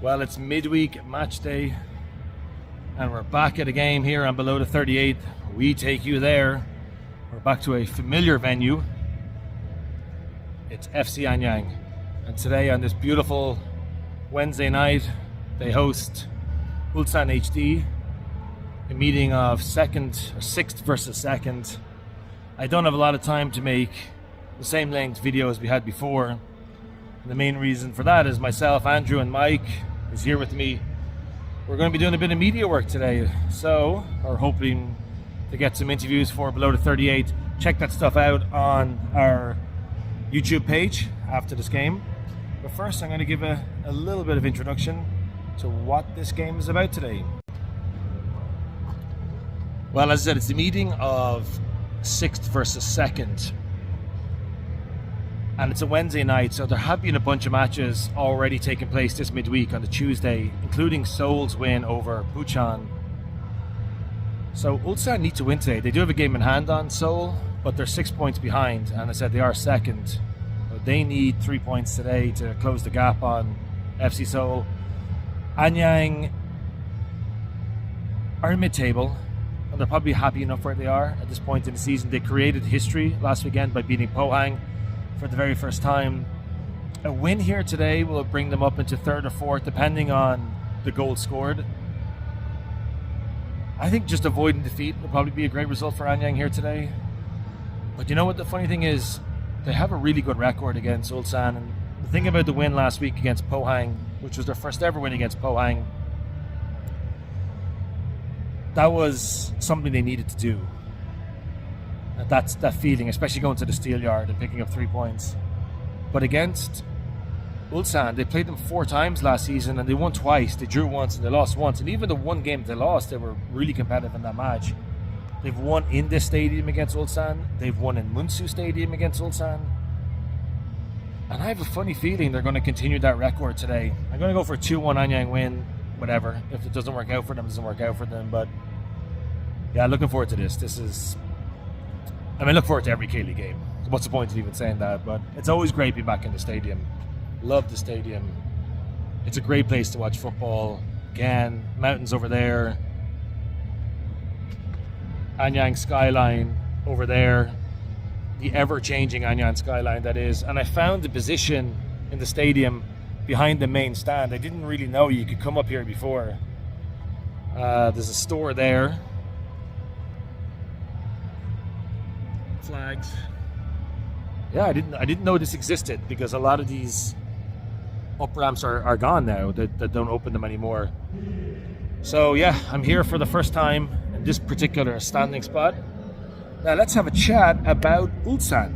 Well, it's midweek match day, and we're back at a game here on Below the 38. We take you there. We're back to a familiar venue. It's FC Anyang, and today on this beautiful Wednesday night, they host Ulsan HD, a meeting of sixth versus second. I don't have a lot of time to make the same length video as we had before. And the main reason for that is myself, Andrew, and Mike is here with me. We're going to be doing a bit of media work today, so we're hoping to get some interviews for Below the 38. Check that stuff out on our YouTube page after this game. But first, I'm going to give a little bit of introduction to what this game is about today. Well, as I said, it's the meeting of sixth versus second. And it's a Wednesday night, so there have been a bunch of matches already taking place this midweek on the Tuesday, including Seoul's win over Bucheon. So Ulsan need to win today. They do have a game in hand on Seoul, but they're 6 points behind, and I said they are second. So they need 3 points today to close the gap on FC Seoul. Anyang are in mid-table, and they're probably happy enough where they are at this point in the season. They created history last weekend by beating Pohang for the very first time. A win here today will bring them up into third or fourth, depending on the goal scored. I think just avoiding defeat will probably be a great result for Anyang here today. But you know what the funny thing is? They have a really good record against Ulsan. And the thing about the win last week against Pohang, which was their first ever win against Pohang, that was something they needed to do. That's that feeling, especially going to the steel yard and picking up 3 points. But against Ulsan, they played them 4 times last season, and they won twice. They drew once and they lost once. And even the one game they lost, they were really competitive in that match. They've won in this stadium against Ulsan. They've won in Munsu Stadium against Ulsan. And I have a funny feeling they're going to continue that record today. I'm going to go for a 2-1 Anyang win. Whatever. If it doesn't work out for them, it doesn't work out for them. But yeah, looking forward to this. Look forward to every K-League game. What's the point of even saying that? But it's always great being back in the stadium. Love the stadium. It's a great place to watch football. Again, mountains over there. Anyang skyline over there. The ever-changing Anyang skyline, that is. And I found the position in the stadium behind the main stand. I didn't really know you could come up here before. There's a store there. Flags. Yeah, I didn't know this existed, because a lot of these up ramps are gone now. That don't open them anymore. So yeah, I'm here for the first time in this particular standing spot. Now let's have a chat about Ulsan.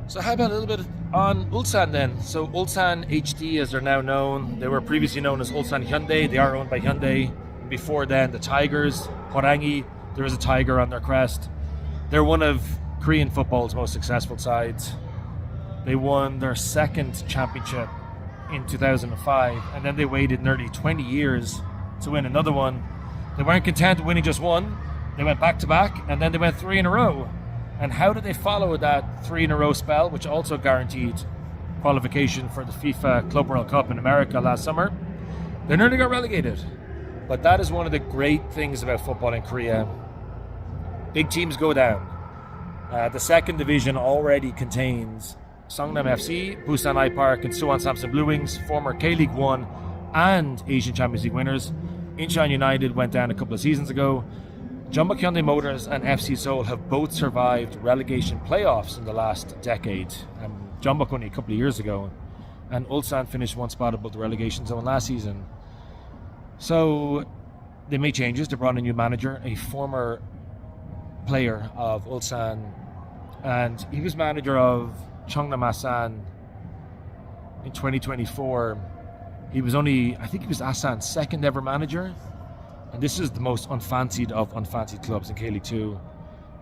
So how about a little bit on Ulsan then? So Ulsan HD, as they're now known, they were previously known as Ulsan Hyundai. They are owned by Hyundai. Before then, the Tigers, Horangi, there is a tiger on their crest. They're one of Korean football's most successful sides. They won their second championship in 2005, and then they waited nearly 20 years to win another one. They weren't content with winning just one. They went back to back, and then they went 3 in a row. And how did they follow that 3 in a row spell, which also guaranteed qualification for the FIFA Club World Cup in America last summer? They nearly got relegated. But that is one of the great things about football in Korea. Big teams go down. The second division already contains Songnam FC, Busan I-Park, and Suwon Samson Blue Wings, former K-League 1 and Asian Champions League winners. Incheon United went down a couple of seasons ago. Jeonbuk Hyundai Motors and FC Seoul have both survived relegation playoffs in the last decade. Jeonbuk only a couple of years ago. And Ulsan finished 1 spot above the relegation zone last season. So they made changes. They brought in a new manager, a former player of Ulsan, and he was manager of Cheongnam Asan in 2024. He was Asan's second ever manager, and this is the most unfancied of unfancied clubs in K-League 2,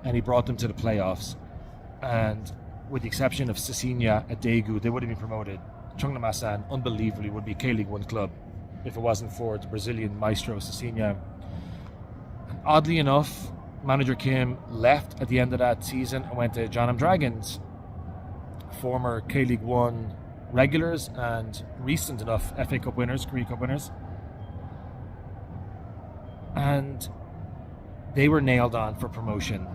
and he brought them to the playoffs. And with the exception of Cecilia at Daegu, they would have been promoted. Cheongnam Asan, unbelievably, would be a K-League 1 club if it wasn't for the Brazilian maestro Cecilia. And oddly enough, manager Kim left at the end of that season and went to Jeonnam Dragons, former K-League 1 regulars and recent enough FA Cup winners, Korea Cup winners. And they were nailed on for promotion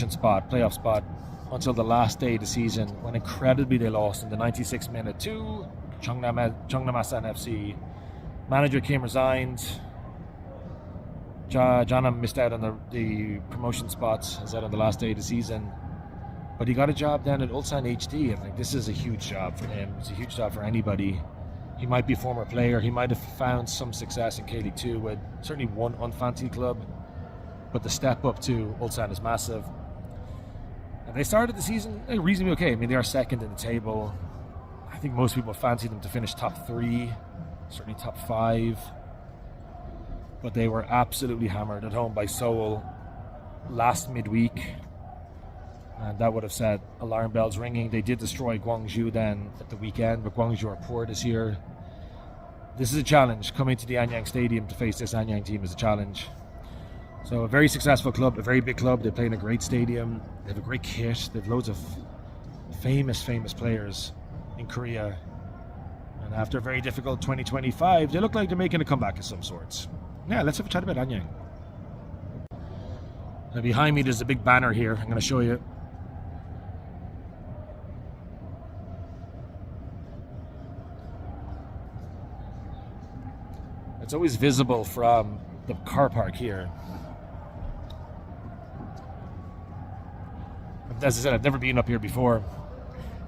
spot, playoff spot, until the last day of the season, when incredibly they lost in the 96th minute to Cheongnamassan FC. Manager came, resigned. Jana missed out on the promotion spots, as out on the last day of the season. But he got a job down at Ulsan HD, and like, this is a huge job for him. It's a huge job for anybody. He might be a former player. He might have found some success in K-League 2 with certainly one unfancied club. But the step up to Ulsan is massive. And they started the season reasonably okay. I mean, they are second in the table. I think most people fancy them to finish top 3, certainly top 5. But they were absolutely hammered at home by Seoul last midweek. And that would have set alarm bells ringing. They did destroy Gwangju then at the weekend, but Gwangju are poor this year. This is a challenge. Coming to the Anyang Stadium to face this Anyang team is a challenge. So a very successful club, a very big club. They play in a great stadium. They have a great kit. They have loads of famous players in Korea. And after a very difficult 2025, they look like they're making a comeback of some sorts. Yeah, let's have a chat about Anyang. Now behind me there's a big banner here. I'm going to show you. It's always visible from the car park here. As I said, I've never been up here before.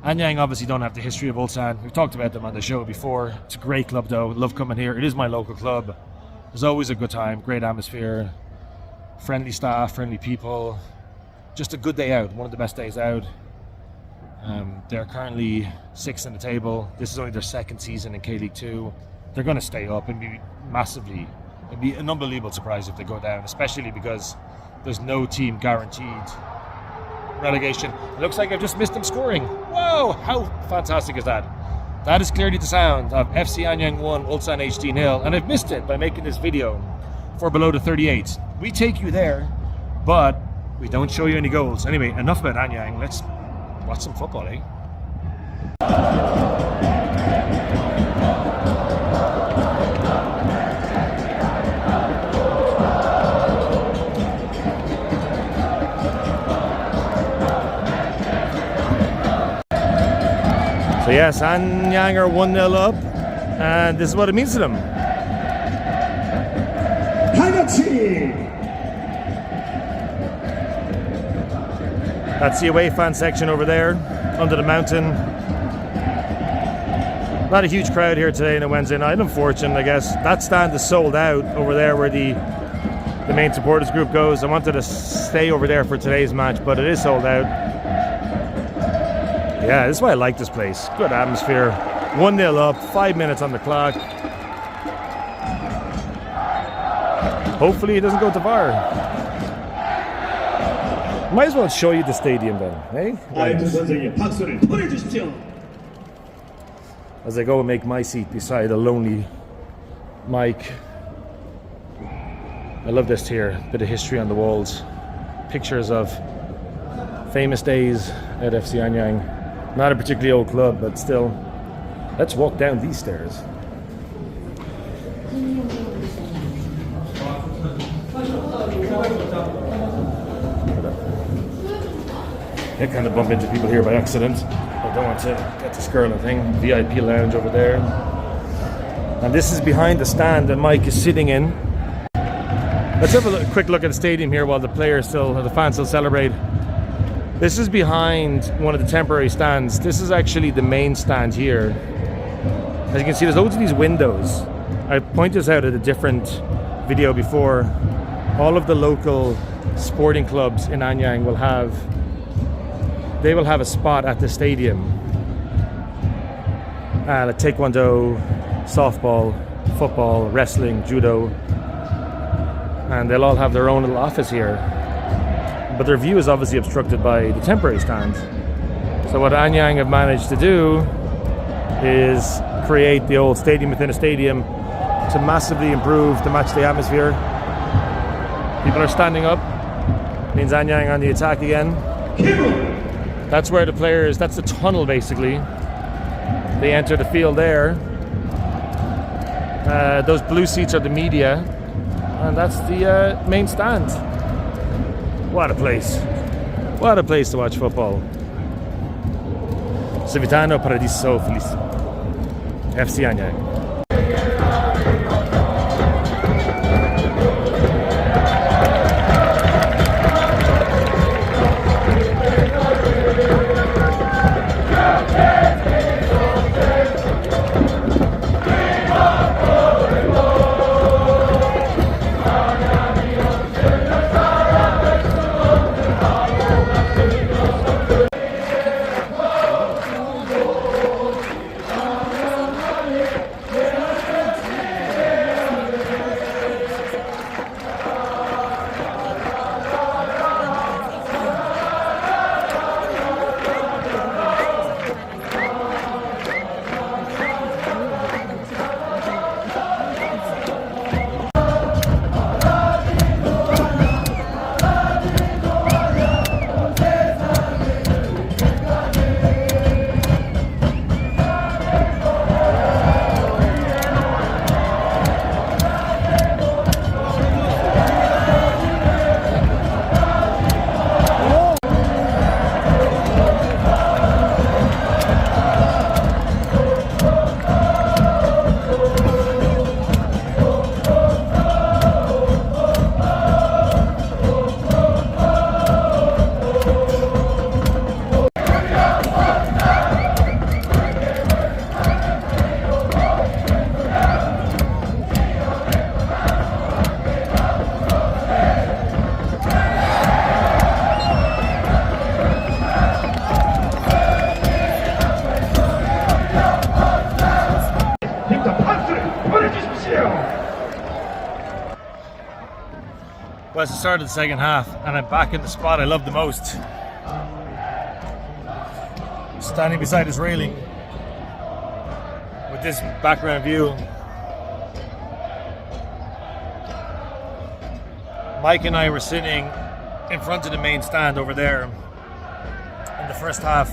Anyang obviously don't have the history of Ulsan. We've talked about them on the show before. It's a great club though. Love coming here. It is my local club. There's always a good time, great atmosphere, friendly staff, friendly people. Just a good day out, one of the best days out. They're currently 6th in the table. This is only their 2nd season in K-League 2. They're going to stay up and be massively, it'd be an unbelievable surprise if they go down, especially because there's no team guaranteed relegation. It looks like I've just missed them scoring. Whoa, how fantastic is that? That is clearly the sound of FC Anyang 1, Ulsan HD 0, and I've missed it by making this video for below the 38. We take you there, but we don't show you any goals. Anyway, enough about Anyang. Let's watch some football, eh? So yes, Anyang are 1-0 up, and this is what it means to them. That's the away fan section over there, under the mountain. Not a huge crowd here today on a Wednesday night, unfortunate I guess. That stand is sold out over there where the main supporters group goes. I wanted to stay over there for today's match, but it is sold out. Yeah, this is why I like this place. Good atmosphere. 1-0 up, 5 minutes on the clock. Hopefully it doesn't go to VAR. Might as well show you the stadium then, eh? As I go and make my seat beside a lonely Mike. I love this here. Bit of history on the walls. Pictures of famous days at FC Anyang. Not a particularly old club, but still. Let's walk down these stairs. I kind of bump into people here by accident. I don't want to get this girl a thing. VIP lounge over there. And this is behind the stand that Mike is sitting in. Let's have a quick look at the stadium here while the fans still celebrate. This is behind one of the temporary stands. This is actually the main stand here. As you can see, there's loads of these windows. I pointed this out at a different video before. All of the local sporting clubs in Anyang will have a spot at the stadium. Like Taekwondo, softball, football, wrestling, judo. And they'll all have their own little office here. But their view is obviously obstructed by the temporary stand. So what Anyang have managed to do is create the old stadium within a stadium to massively improve the matchday atmosphere. People are standing up. Means Anyang on the attack again. That's where the players, that's the tunnel basically. They enter the field there. Those blue seats are the media, and that's the main stand. What a place. What a place to watch football. Civitano Paradiso Feliz. FC Anyang. Well, it's the start of the second half, and I'm back in the spot I love the most. Standing beside this railing with this background view. Mike and I were sitting in front of the main stand over there in the first half,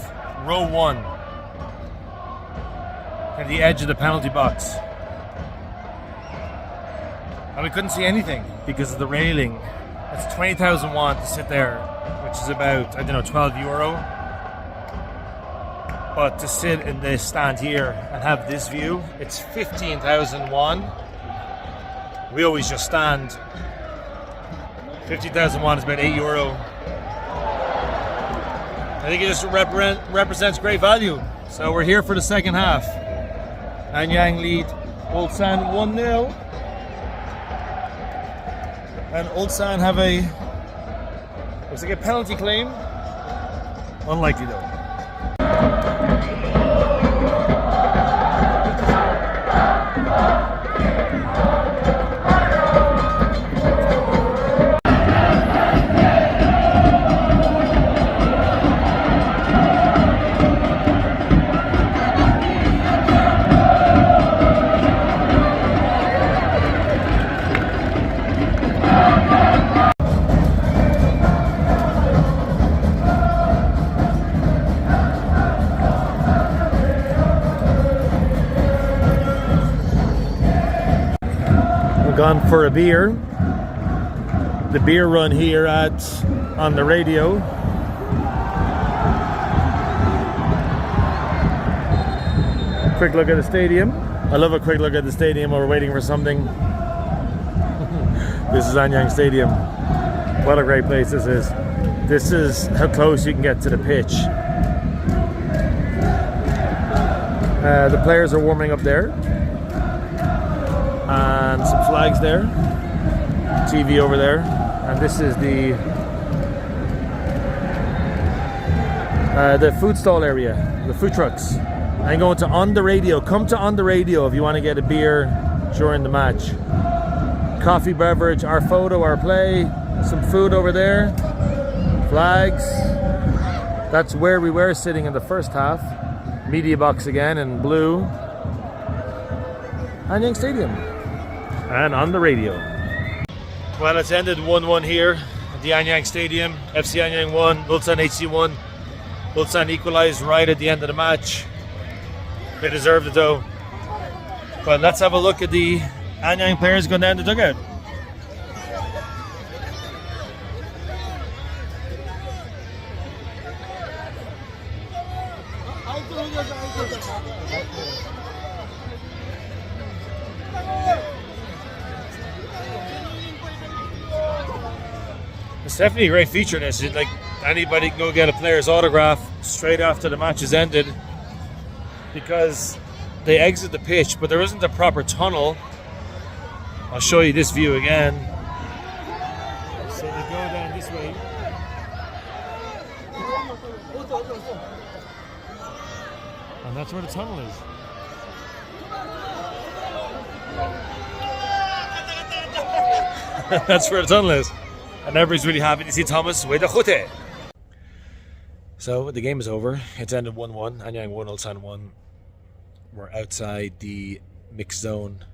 row 1, at the edge of the penalty box. And we couldn't see anything because of the railing. It's 20,000 won to sit there, which is about, I don't know, 12 euro. But to sit in this stand here and have this view, it's 15,000 won. We always just stand. 50,000 won is about 8 euro. I think it just represents great value. So we're here for the second half. Anyang lead Ulsan 1-0. And Ulsan have looks like a penalty claim. Unlikely though. Gone for a beer. The beer run here on the radio. Quick look at the stadium. I love a quick look at the stadium while we're waiting for something. This is Anyang Stadium. What a great place this is. This is how close you can get to the pitch. The players are warming up there. And some flags there, TV over there, and this is the food stall area, the food trucks. I'm going to On the Radio. Come to On the Radio if you want to get a beer during the match. Coffee, beverage, our photo, our play, some food over there, flags. That's where we were sitting in the first half. Media box again in blue. Anyang Stadium. And On the Radio. Well, it's ended 1-1 here at the Anyang Stadium. FC Anyang 1, Ulsan HC 1. Ulsan equalized right at the end of the match. They deserved it though. But let's have a look at the Anyang players going down the dugout. It's definitely a great feature in this. Like, anybody can go get a player's autograph straight after the match is ended, because they exit the pitch, but there isn't a proper tunnel. I'll show you this view again. So they go down this way. And that's where the tunnel is. That's where the tunnel is. And everybody's really happy to see Thomas with the chute. So the game is over. It's ended 1-1. Anyang 1, Ulsan 1. We're outside the mixed zone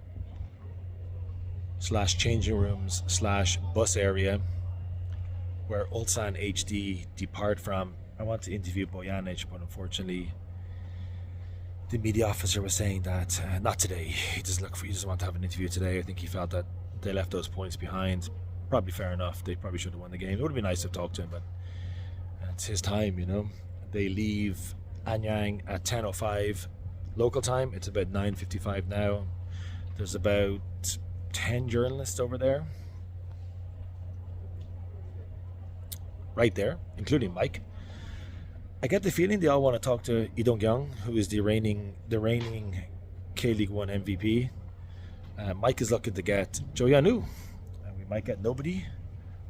/ changing rooms / bus area where Ulsan HD depart from. I want to interview Bojanic, but unfortunately the media officer was saying that not today. He doesn't want to have an interview today. I think he felt that they left those points behind. Probably fair enough. They probably should have won the game. It would have been nice to talk to him, but it's his time, you know. They leave Anyang at 10:05 local time. It's about 9:55 now. There's about 10 journalists over there. Right there, including Mike. I get the feeling they all want to talk to Lee Dong-kyung, who is the reigning K-League 1 MVP. Mike is looking to get Jo Yanu. We might get nobody.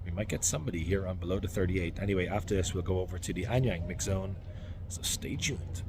We might get somebody here on Below the 38. Anyway, after this, we'll go over to the Anyang mix zone. So stay tuned.